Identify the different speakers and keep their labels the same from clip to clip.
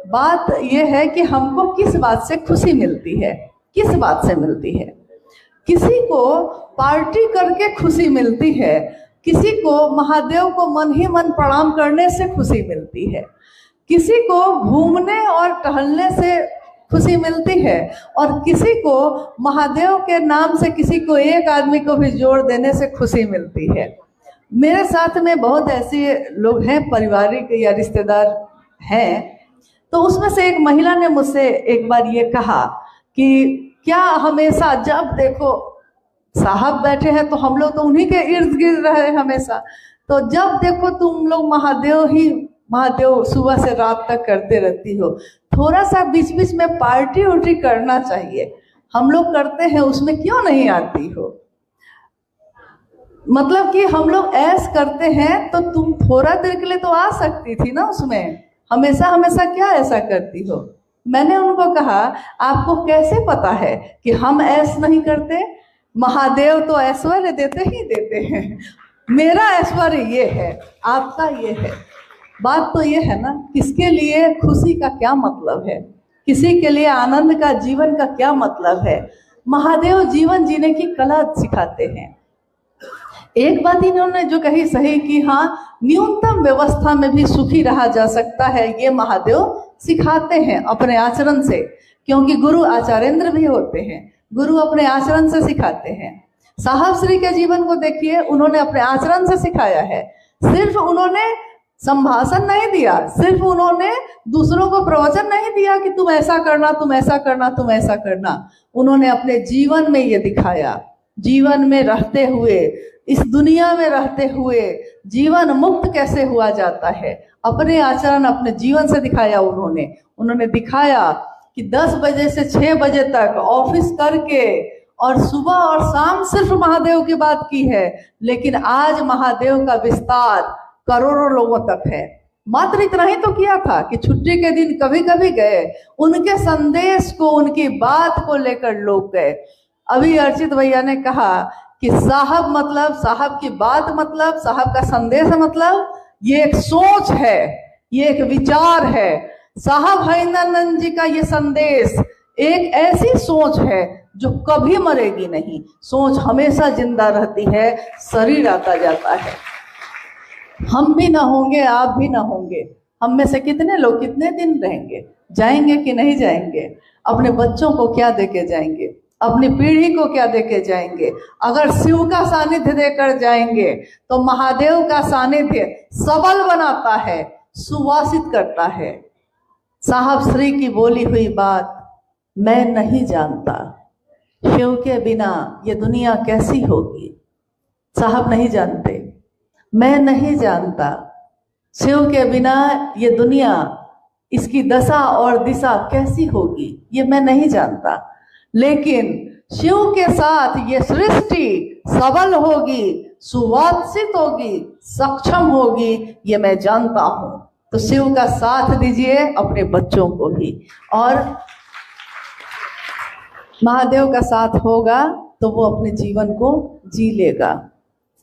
Speaker 1: बात यह है कि हमको किस बात से खुशी मिलती है, किस बात से मिलती है। किसी को पार्टी करके खुशी मिलती है, किसी को महादेव को मन ही मन प्रणाम करने से खुशी मिलती है, किसी को घूमने और टहलने से खुशी मिलती है, और किसी को महादेव के नाम से किसी को एक आदमी को भी जोड़ देने से खुशी मिलती है। मेरे साथ में बहुत ऐसे लोग हैं, पारिवारिक या रिश्तेदार हैं, तो उसमें से एक महिला ने मुझसे एक बार ये कहा कि क्या हमेशा जब देखो साहब बैठे हैं तो हम लोग तो उन्हीं के इर्द गिर्द रहे हमेशा, तो जब देखो तुम लोग महादेव सुबह से रात तक करते रहती हो, थोड़ा सा बीच बीच में पार्टी उर्टी करना चाहिए, हम लोग करते हैं उसमें क्यों नहीं आती हो। मतलब कि हम लोग ऐस करते हैं तो तुम थोड़ा देर के लिए तो आ सकती थी ना उसमें, हमेशा हमेशा क्या ऐसा करती हो। मैंने उनको कहा आपको कैसे पता है कि हम ऐस नहीं करते, महादेव तो ऐश्वर्य देते ही देते हैं, मेरा ऐश्वर्य ये है, आपका ये है। बात तो ये है ना, किसके लिए खुशी का क्या मतलब है, किसी के लिए आनंद का जीवन का क्या मतलब है। महादेव जीवन जीने की कला सिखाते हैं। एक बात इन्होंने जो कही सही कि हाँ, न्यूनतम व्यवस्था में भी सुखी रहा जा सकता है, ये महादेव सिखाते हैं अपने आचरण से, क्योंकि गुरु आचार्येंद्र भी होते हैं, गुरु अपने आचरण से सिखाते हैं। साहब श्री के जीवन को देखिए, उन्होंने अपने आचरण से सिखाया है। सिर्फ उन्होंने संभाषण नहीं दिया, सिर्फ उन्होंने दूसरों को प्रवचन नहीं दिया कि तुम ऐसा करना, तुम ऐसा करना, तुम ऐसा करना, उन्होंने अपने जीवन में ये दिखाया। जीवन में रहते हुए, इस दुनिया में रहते हुए जीवन मुक्त कैसे हुआ जाता है, अपने आचरण अपने जीवन से दिखाया। उन्होंने दिखाया कि 10 बजे से 6 बजे तक ऑफिस करके और सुबह और शाम सिर्फ महादेव की बात की है, लेकिन आज महादेव का विस्तार करोड़ों लोगों तक है। मात्र इतना ही तो किया था कि छुट्टी के दिन कभी कभी गए, उनके संदेश को, उनकी बात को लेकर लोग गए। अभी अर्चित भैया ने कहा कि साहब मतलब, साहब की बात मतलब, साहब का संदेश मतलब ये एक सोच है, ये एक विचार है। साहब हरिनंदन जी का ये संदेश एक ऐसी सोच है जो कभी मरेगी नहीं, सोच हमेशा जिंदा रहती है, शरीर आता जाता है। हम भी ना होंगे, आप भी ना होंगे, हम में से कितने लोग कितने दिन रहेंगे, जाएंगे कि नहीं जाएंगे, अपने बच्चों को क्या देके जाएंगे, अपनी पीढ़ी को क्या देके जाएंगे। अगर शिव का सानिध्य देकर जाएंगे तो महादेव का सानिध्य सबल बनाता है, सुवासित करता है। साहब श्री की बोली हुई बात, मैं नहीं जानता शिव के बिना ये दुनिया कैसी होगी। साहब नहीं जानते, मैं नहीं जानता शिव के बिना ये दुनिया, इसकी दशा और दिशा कैसी होगी, ये मैं नहीं जानता, लेकिन शिव के साथ ये सृष्टि सबल होगी, सुवासित होगी, सक्षम होगी, ये मैं जानता हूं। तो शिव का साथ दीजिए अपने बच्चों को भी, और महादेव का साथ होगा तो वो अपने जीवन को जी लेगा।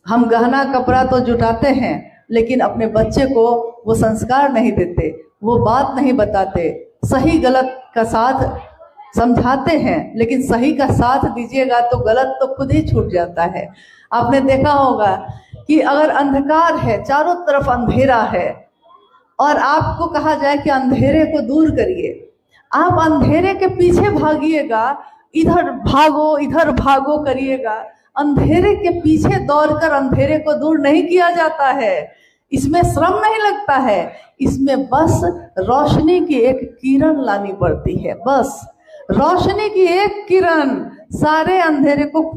Speaker 1: हम गहना कपड़ा तो जुटाते हैं, लेकिन अपने बच्चे को वो संस्कार नहीं देते, वो बात नहीं बताते, सही गलत का साथ समझाते हैं, लेकिन सही का साथ दीजिएगा तो गलत तो खुद ही छूट जाता है। आपने देखा होगा कि अगर अंधकार है, चारों तरफ अंधेरा है, और आपको कहा जाए कि अंधेरे को दूर करिए, आप अंधेरे के पीछे भागिएगा, इधर भागो करिएगा, अंधेरे के पीछे दौड़कर अंधेरे को दूर नहीं किया जाता है। इसमें श्रम नहीं लगता है, इसमें बस रोशनी की एक किरण लानी पड़ती है। बस रोशनी की एक किरण सारे अंधेरे को